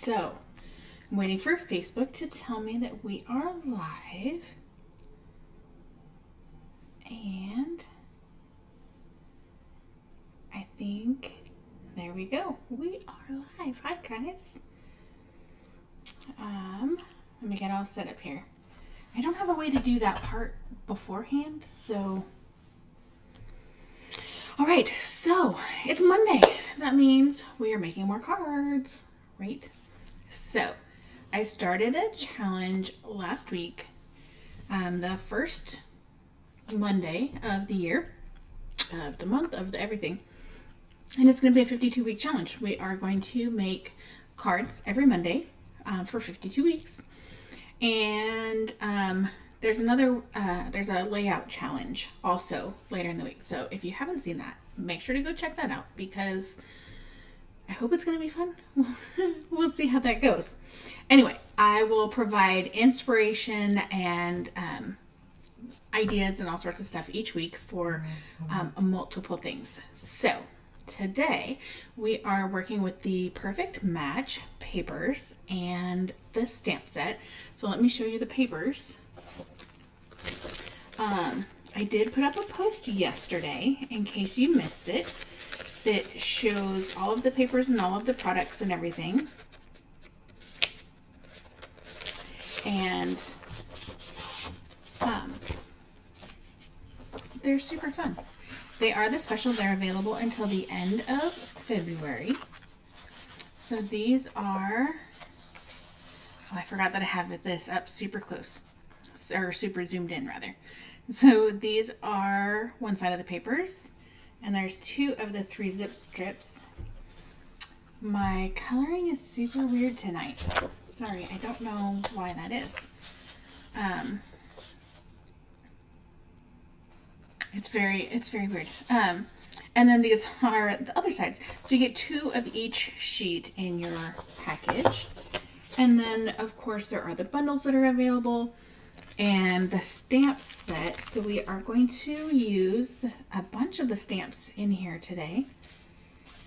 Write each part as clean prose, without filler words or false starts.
So, I'm waiting for Facebook to tell me that we are live. And I think, there we go. We are live. Hi, guys. Let me get all set up here. I don't have a way to do that part beforehand, so... Alright, so it's Monday. That means we are making more cards, right? So, I started a challenge last week, the first Monday of the year, of the month, of the everything. And it's going to be a 52-week challenge. We are going to make cards every Monday for 52 weeks. And there's a layout challenge also later in the week. So if you haven't seen that, make sure to go check that out because I hope it's going to be fun. We'll see how that goes. Anyway, I will provide inspiration and ideas and all sorts of stuff each week for multiple things. So today we are working with the Perfect Match papers and the stamp set. So let me show you the papers. I did put up a post yesterday in case you missed it that shows all of the papers and all of the products and everything. And they're super fun. They are the special. They're available until the end of February. So these are, I forgot that I have this up super close, or super zoomed in rather. So these are one side of the papers, and there's 2 of the 3 zip strips. My coloring is super weird tonight. Sorry, I don't know why that is. It's very weird. And then these are the other sides. So you get 2 of each sheet in your package. And then, of course, there are the bundles that are available and the stamp set. So we are going to use a bunch of the stamps in here today.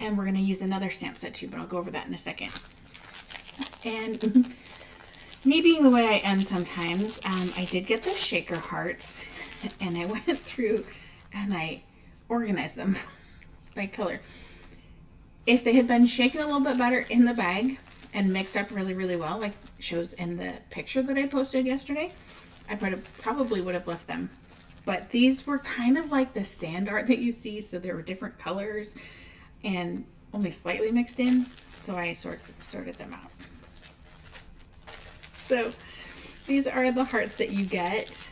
And we're going to use another stamp set too, but I'll go over that in a second. And me being the way I am sometimes, I did get the shaker hearts and I went through and I organized them by color. If they had been shaken a little bit better in the bag and mixed up really, really well, like shows in the picture that I posted yesterday, I probably would have left them. But these were kind of like the sand art that you see, so there were different colors and only slightly mixed in, so I sorted them out. So these are the hearts that you get.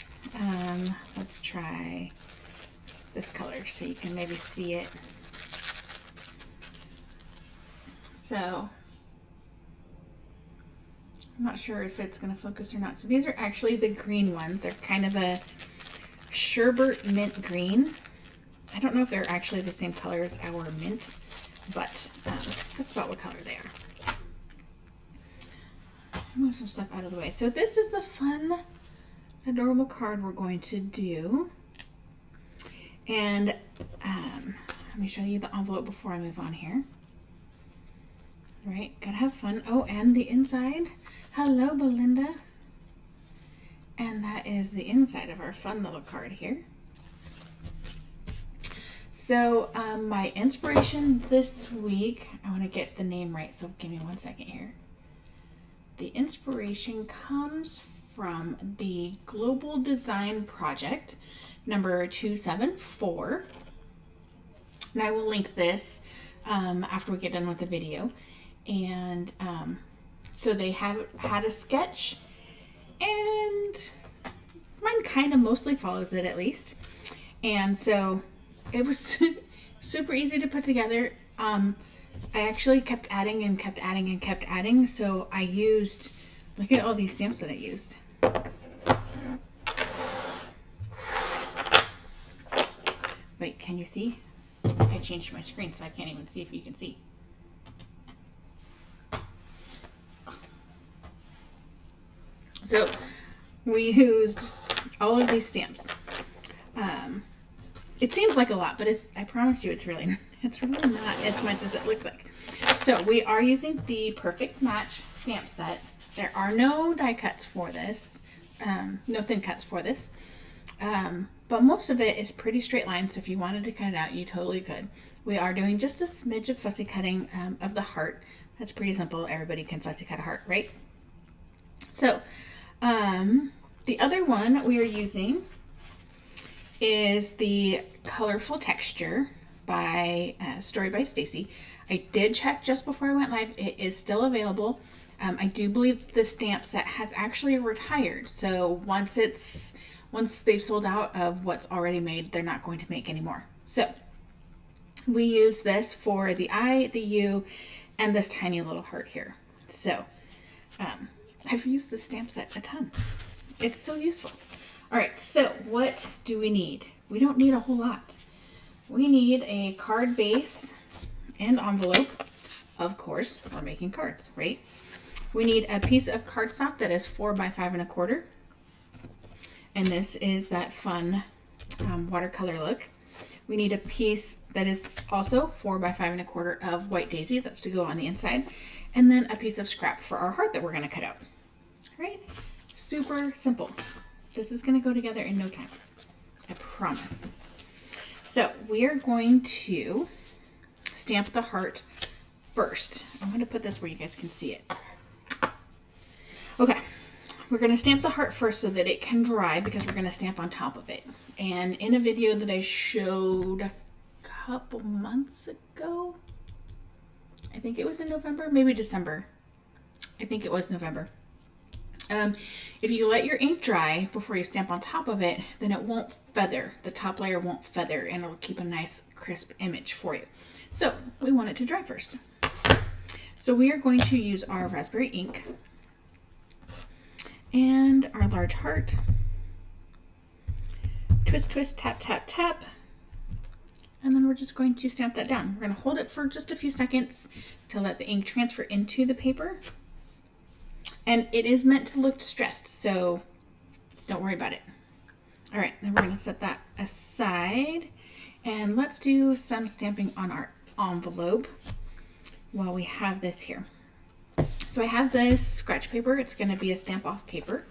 Let's try this color so you can maybe see it. So I'm not sure if it's going to focus or not. So these are actually the green ones. They're kind of a sherbet mint green. I don't know if they're actually the same color as our mint, but that's about what color they are. Move some stuff out of the way. So this is the fun, adorable card we're going to do. And let me show you the envelope before I move on here. All right, gotta have fun. Oh, and the inside. Hello, Belinda. And that is the inside of our fun little card here. So my inspiration this week, I want to get the name right, so give me 1 second here. The inspiration comes from the Global Design Project, number 274. And I will link this after we get done with the video. And so they have had a sketch, and mine kind of mostly follows it at least. And so it was super easy to put together. I actually kept adding and kept adding and kept adding. So I used, look at all these stamps that I used. Wait, can you see? I changed my screen so I can't even see if you can see. So we used all of these stamps. It seems like a lot, but I promise you it's really It's really not as much as it looks like. So we are using the Perfect Match stamp set. There are no die cuts for this, no thin cuts for this. But most of it is pretty straight lines, so if you wanted to cut it out, you totally could. We are doing just a smidge of fussy cutting of the heart. That's pretty simple. Everybody can fussy cut a heart, right? So, the other one we are using is the Colorful Texture by Story by Stacy. I did check just before I went live. It is still available. I do believe the stamp set has actually retired. So once they've sold out of what's already made, they're not going to make any more. So we use this for the I, the U, and this tiny little heart here. So I've used the stamp set a ton. It's so useful. All right, so what do we need? We don't need a whole lot. We need a card base and envelope. Of course, we're making cards, right? We need a piece of cardstock that is 4 by 5 1/4. And this is that fun watercolor look. We need a piece that is also 4 by 5 1/4 of White Daisy. That's to go on the inside. And then a piece of scrap for our heart that we're going to cut out. All right? Super simple. This is going to go together in no time. I promise. So we are going to stamp the heart first. I'm going to put this where you guys can see it. Okay. We're going to stamp the heart first so that it can dry because we're going to stamp on top of it. And in a video that I showed a couple months ago, I think it was in November, maybe December. I think it was November. If you let your ink dry before you stamp on top of it, then it won't feather. The top layer won't feather and it'll keep a nice crisp image for you. So we want it to dry first. So we are going to use our raspberry ink and our large heart. Twist, twist, tap, tap, tap. And then we're just going to stamp that down. We're going to hold it for just a few seconds to let the ink transfer into the paper. And it is meant to look distressed, so don't worry about it. All right, then we're going to set that aside. And let's do some stamping on our envelope while we have this here. So I have this scratch paper. It's going to be a stamp off paper.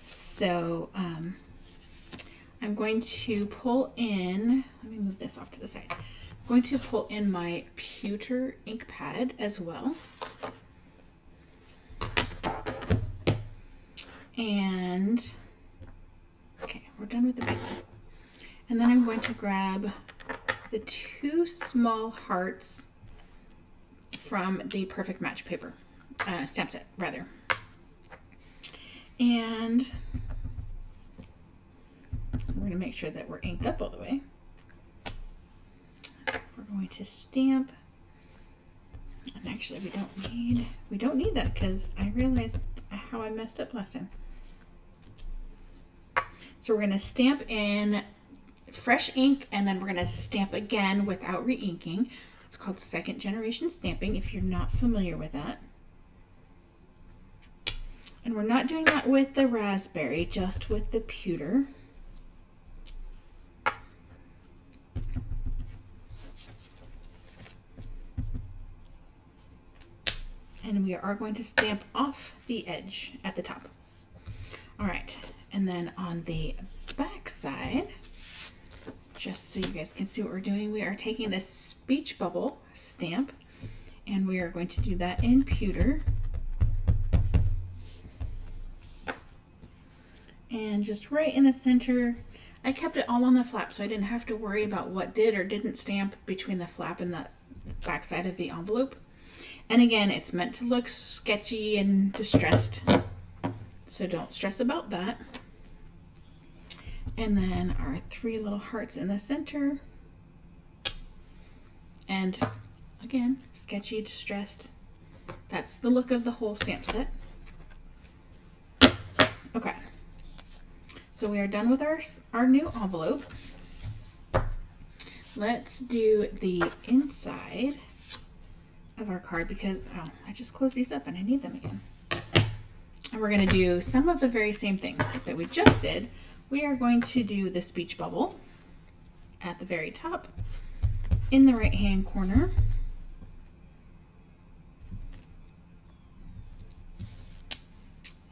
So I'm going to pull in, let me move this off to the side. I'm going to pull in my pewter ink pad as well. And, okay, we're done with the big one. And then I'm going to grab the 2 small hearts from the Perfect Match paper, stamp set, rather. And we're going to make sure that we're inked up all the way. We're going to stamp. And actually, we don't need that because I realized how I messed up last time. So we're going to stamp in fresh ink and then we're going to stamp again without re-inking. It's called second generation stamping if you're not familiar with that. And we're not doing that with the raspberry, just with the pewter. And we are going to stamp off the edge at the top. All right, and then on the back side, just so you guys can see what we're doing, we are taking this speech bubble stamp and we are going to do that in pewter. And just right in the center, I kept it all on the flap so I didn't have to worry about what did or didn't stamp between the flap and the back side of the envelope. And again, it's meant to look sketchy and distressed, so don't stress about that. And then our 3 little hearts in the center. And again, sketchy, distressed. That's the look of the whole stamp set. Okay, so we are done with our new envelope. Let's do the inside of our card because, oh, I just closed these up and I need them again. And we're going to do some of the very same thing that we just did. We are going to do the speech bubble at the very top. in the right hand corner.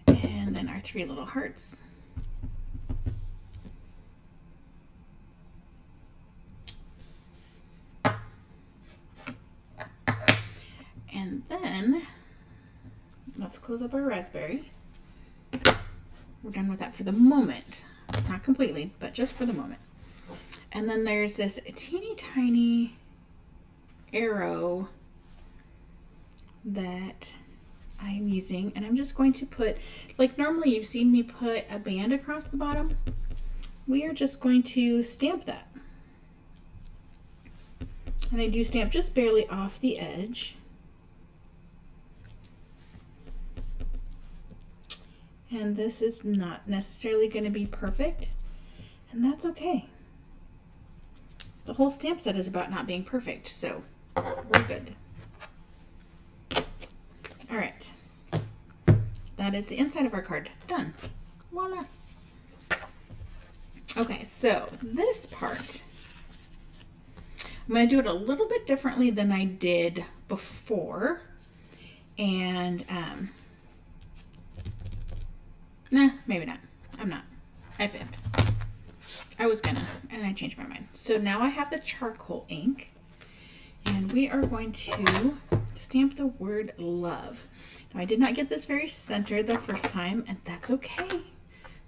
And then our 3 little hearts. And then let's close up our raspberry. We're done with that for the moment. Not completely, but just for the moment. And then there's this teeny tiny arrow that I'm using, and I'm just going to put, like normally you've seen me put a band across the bottom. We are just going to stamp that. And I do stamp just barely off the edge. And this is not necessarily going to be perfect, and that's okay. The whole stamp set is about not being perfect, so we're good. All right, that is the inside of our card done. Voila. Okay, so this part, I'm going to do it a little bit differently than I did before, and nah, maybe not. I'm not. I fibbed. I was gonna, and I changed my mind. So now I have the charcoal ink, and we are going to stamp the word love. Now I did not get this very centered the first time, and that's okay.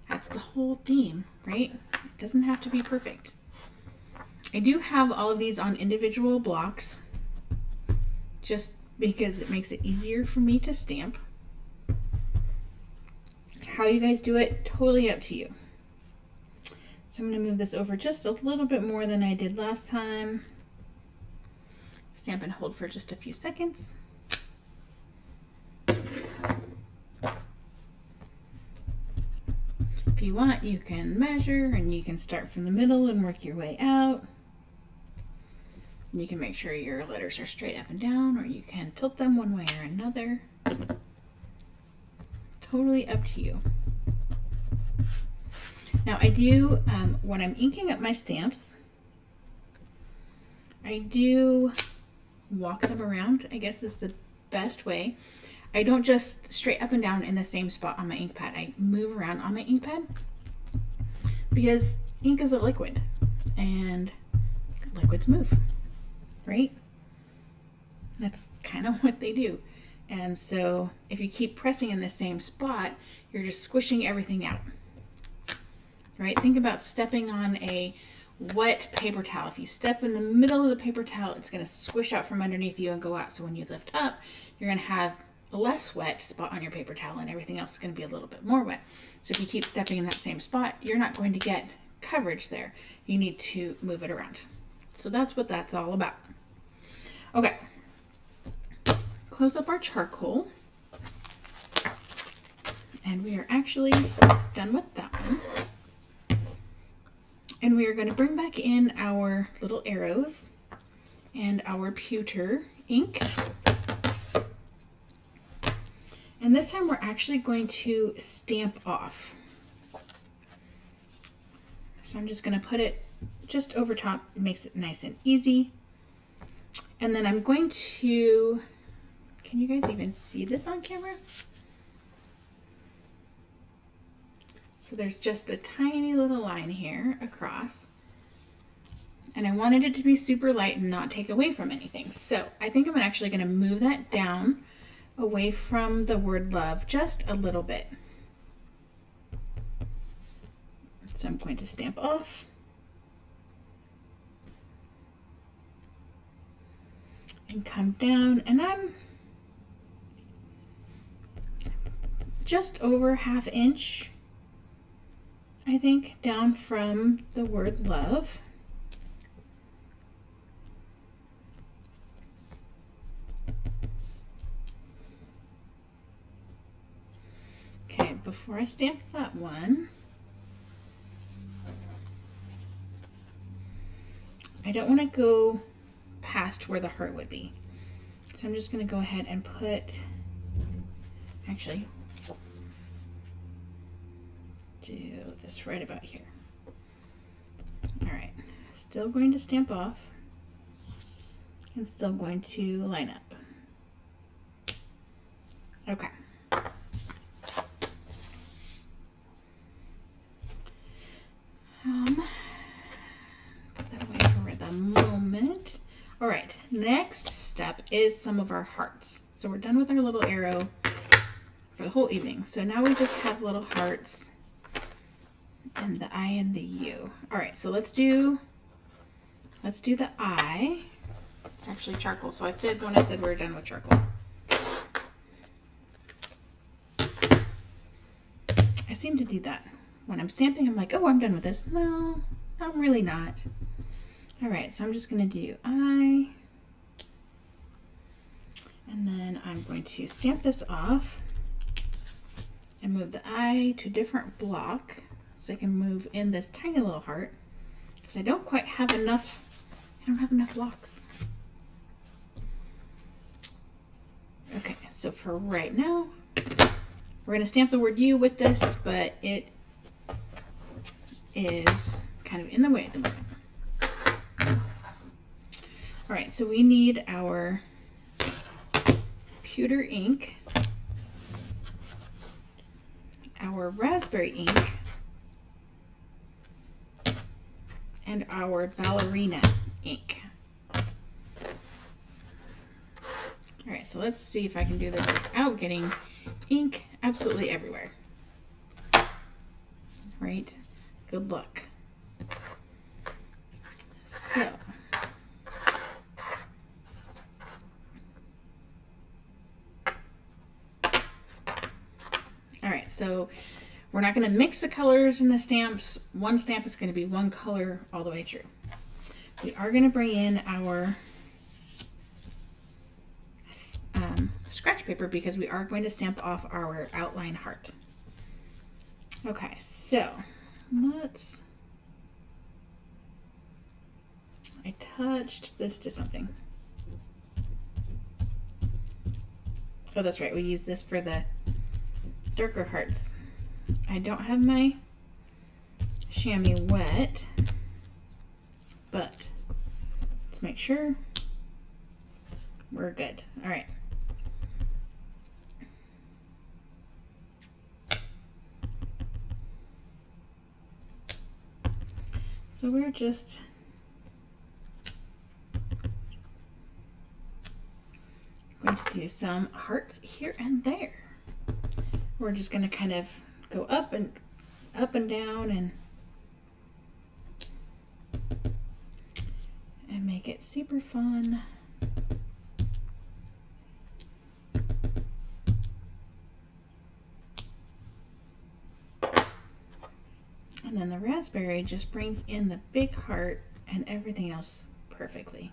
That's the whole theme, right? It doesn't have to be perfect. I do have all of these on individual blocks, just because it makes it easier for me to stamp. How you guys do it, totally up to you. So I'm going to move this over just a little bit more than I did last time. Stamp and hold for just a few seconds. If you want, you can measure, and you can start from the middle and work your way out. You can make sure your letters are straight up and down, or you can tilt them one way or another. Totally up to you. Now I do, when I'm inking up my stamps, I do walk them around, I guess is the best way. I don't just straight up and down in the same spot on my ink pad. I move around on my ink pad because ink is a liquid and liquids move, right? That's kind of what they do. And so if you keep pressing in the same spot, you're just squishing everything out, right? Think about stepping on a wet paper towel. If you step in the middle of the paper towel, it's going to squish out from underneath you and go out. So when you lift up, you're going to have a less wet spot on your paper towel, and everything else is going to be a little bit more wet. So if you keep stepping in that same spot, you're not going to get coverage there. You need to move it around. So that's what that's all about. Okay. Close up our charcoal, and we are actually done with that one. And we are going to bring back in our little arrows and our pewter ink. And this time we're actually going to stamp off. So I'm just going to put it just over top, it makes it nice and easy. And then I'm going to, can you guys even see this on camera? So there's just a tiny little line here across. And I wanted it to be super light and not take away from anything. So I think I'm actually going to move that down away from the word love just a little bit. So I'm going to stamp off. And come down, and I'm just over 1/2 inch, I think, down from the word love. Okay, before I stamp that one, I don't want to go past where the heart would be. So I'm just going to go ahead and put, actually, do this right about here. All right, still going to stamp off. and still going to line up. Okay. Put that away for the moment. All right, next step is some of our hearts. So we're done with our little arrow for the whole evening. So now we just have little hearts and the I and the U. All right, so let's do the I. It's actually charcoal, so I fibbed when I said we were done with charcoal. I seem to do that. When I'm stamping, I'm like, oh, I'm done with this. No, I'm really not. All right, so I'm just going to do I. And then I'm going to stamp this off and move the I to a different block so I can move in this tiny little heart because I don't quite have enough. I don't have enough blocks. Okay, so for right now, we're going to stamp the word U with this, but it is kind of in the way at the moment. All right, so we need our pewter ink, our raspberry ink, and our ballerina ink. All right, so let's see if I can do this without getting ink absolutely everywhere. Right? Good luck. So, all right, so we're not going to mix the colors in the stamps. One stamp is going to be one color all the way through. We are going to bring in our scratch paper because we are going to stamp off our outline heart. Okay, so I touched this to something. Oh, that's right. We use this for the darker hearts. I don't have my chamois wet, but let's make sure we're good. All right. So we're just going to do some hearts here and there. We're just going to kind of go up and down and make it super fun. And then the raspberry just brings in the big heart and everything else perfectly.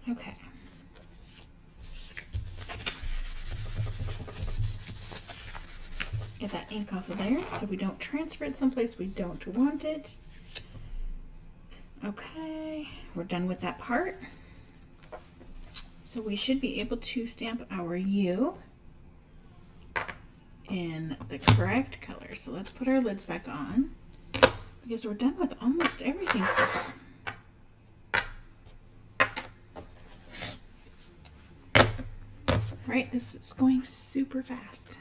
Okay. Get that ink off of there so we don't transfer it someplace we don't want it. Okay, we're done with that part. So we should be able to stamp our U in the correct color. So let's put our lids back on because we're done with almost everything so far. All right, this is going super fast.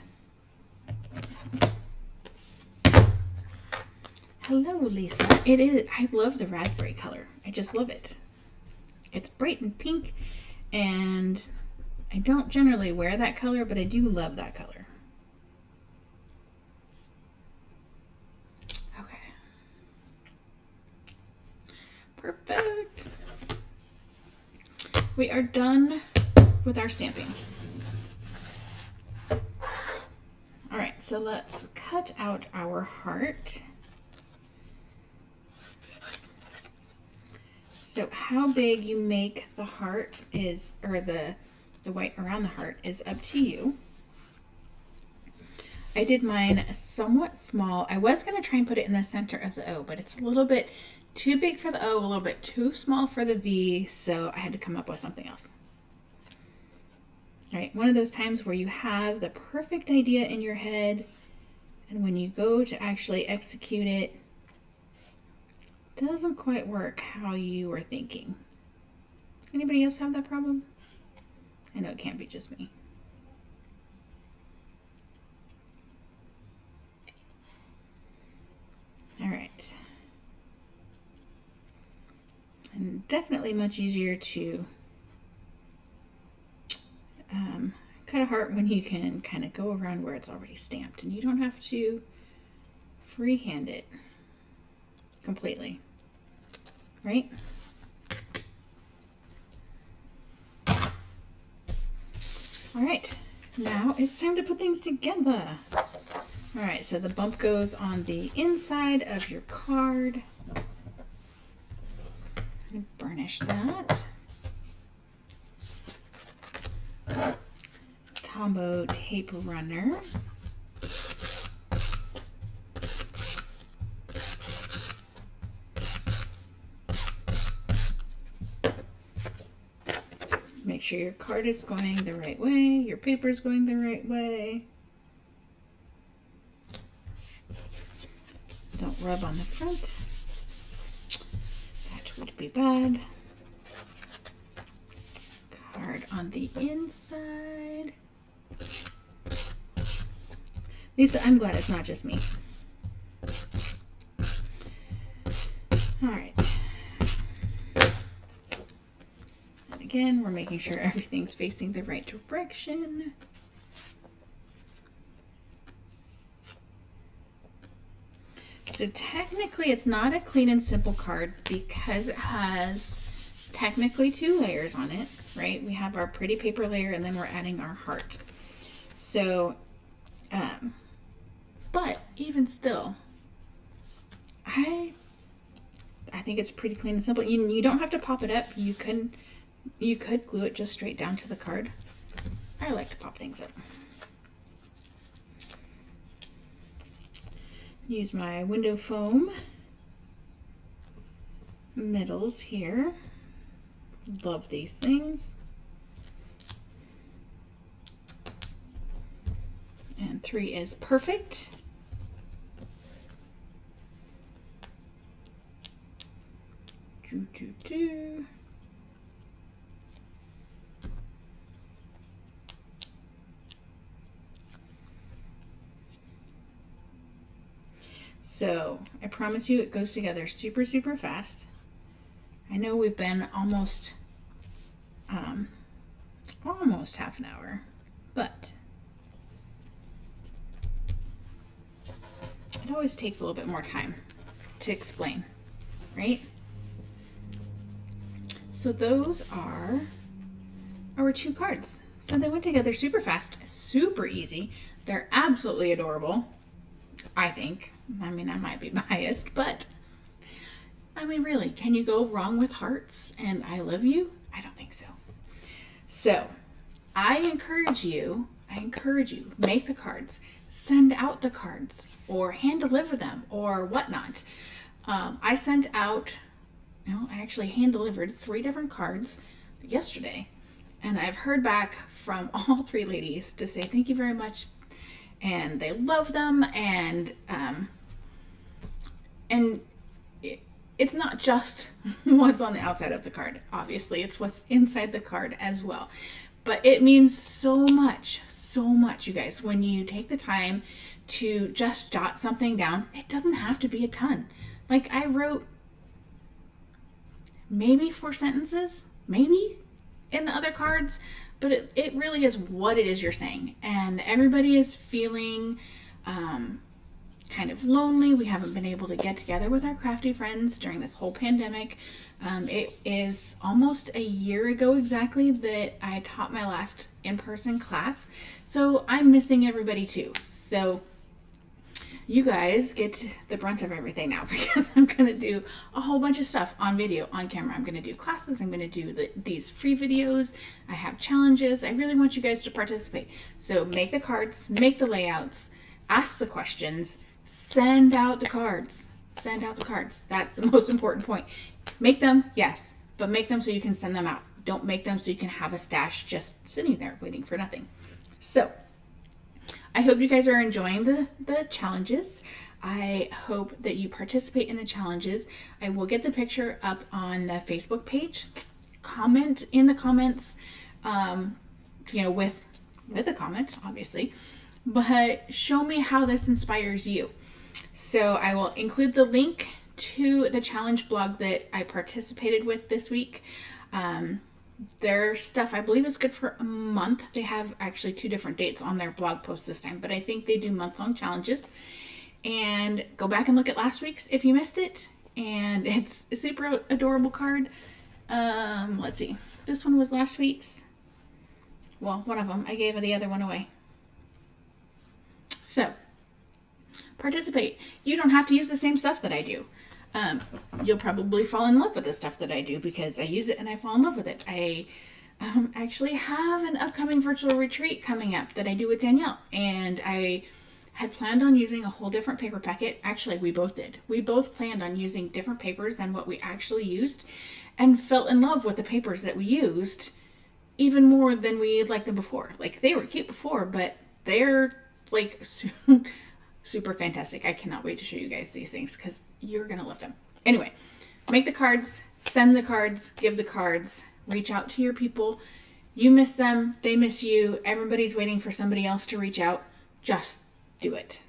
Hello, Lisa. It is. I love the raspberry color. I just love it. It's bright and pink, and I don't generally wear that color, but I do love that color. Okay. Perfect. We are done with our stamping. All right, so let's cut out our heart. So how big you make the heart is, or the white around the heart is up to you. I did mine somewhat small. I was going to try and put it in the center of the O, but it's a little bit too big for the O, a little bit too small for the V, so I had to come up with something else. right? One of those times where you have the perfect idea in your head, and when you go to actually execute it, it doesn't quite work how you were thinking. Does anybody else have that problem? I know it can't be just me. All right. And definitely much easier to cut a heart when you can kind of go around where it's already stamped and you don't have to freehand it completely, right? All right, now it's time to put things together. All right, so the bump goes on the inside of your card. And burnish that. Tombow tape runner. Make sure your card is going the right way, your paper is going the right way. Don't rub on the front. That would be bad. Card on the inside. Lisa, I'm glad it's not just me. All right. And again, we're making sure everything's facing the right direction. So technically it's not a clean and simple card because it has technically 2 layers on it, right? We have our pretty paper layer and then we're adding our heart. So, but even still, I think it's pretty clean and simple. You don't have to pop it up. You could glue it just straight down to the card. I like to pop things up. Use my window foam middles here. Love these things. And 3 is perfect. Do. So I promise you it goes together super, super fast. I know we've been almost half an hour, but it always takes a little bit more time to explain, right? So those are our 2 cards. So they went together super fast, super easy. They're absolutely adorable, I think. I mean, I might be biased, but I mean, really, can you go wrong with hearts and I love you? I don't think so. So I encourage you, make the cards, send out the cards or hand deliver them or whatnot. I sent out, I actually hand delivered 3 different cards yesterday, and I've heard back from all 3 ladies to say thank you very much, and they love them, and it's not just what's on the outside of the card. Obviously, it's what's inside the card as well. But it means so much, you guys, when you take the time to just jot something down. It doesn't have to be a ton. Like, I wrote maybe 4 sentences, maybe, in the other cards, but it really is what it is you're saying. And everybody is feeling kind of lonely. We haven't been able to get together with our crafty friends during this whole pandemic. It is almost a year ago exactly that I taught my last in-person class, so I'm missing everybody too. So you guys get the brunt of everything now because I'm going to do a whole bunch of stuff on video, on camera. I'm going to do classes. I'm going to do these free videos. I have challenges. I really want you guys to participate. So make the cards, make the layouts, ask the questions, send out the cards. Send out the cards. That's the most important point. Make them, yes, but make them so you can send them out. Don't make them so you can have a stash just sitting there waiting for nothing. So I hope you guys are enjoying the challenges. I hope that you participate in the challenges. I will get the picture up on the Facebook page. Comment in the comments, with a comment, obviously, but show me how this inspires you. So I will include the link to the challenge blog that I participated with this week. Their stuff, I believe, is good for a month. They have actually 2 different dates on their blog post this time, but I think they do month-long challenges. And go back and look at last week's if you missed it. And it's a super adorable card. Let's see. This one was last week's. Well, one of them. I gave the other one away. So, participate. You don't have to use the same stuff that I do. You'll probably fall in love with the stuff that I do because I use it and I fall in love with it. I actually have an upcoming virtual retreat coming up that I do with Danielle, and I had planned on using a whole different paper packet. Actually, we both did. We both planned on using different papers than what we actually used, and fell in love with the papers that we used even more than we liked them before. Like, they were cute before, but they're like super fantastic. I cannot wait to show you guys these things because you're going to love them. Anyway, make the cards, send the cards, give the cards, reach out to your people. You miss them, they miss you. Everybody's waiting for somebody else to reach out. Just do it.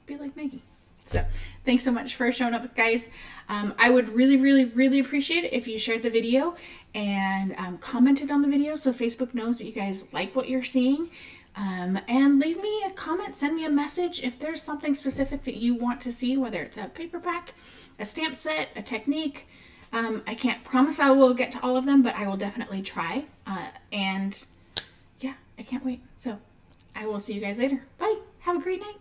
Be like Maggie. So thanks so much for showing up, guys. I would really appreciate it if you shared the video and commented on the video so Facebook knows that you guys like what you're seeing. And leave me a comment, send me a message if there's something specific that you want to see, whether it's a paper pack, a stamp set, a technique. I can't promise I will get to all of them, but I will definitely try. And yeah, I can't wait. So I will see you guys later. Bye. Have a great night.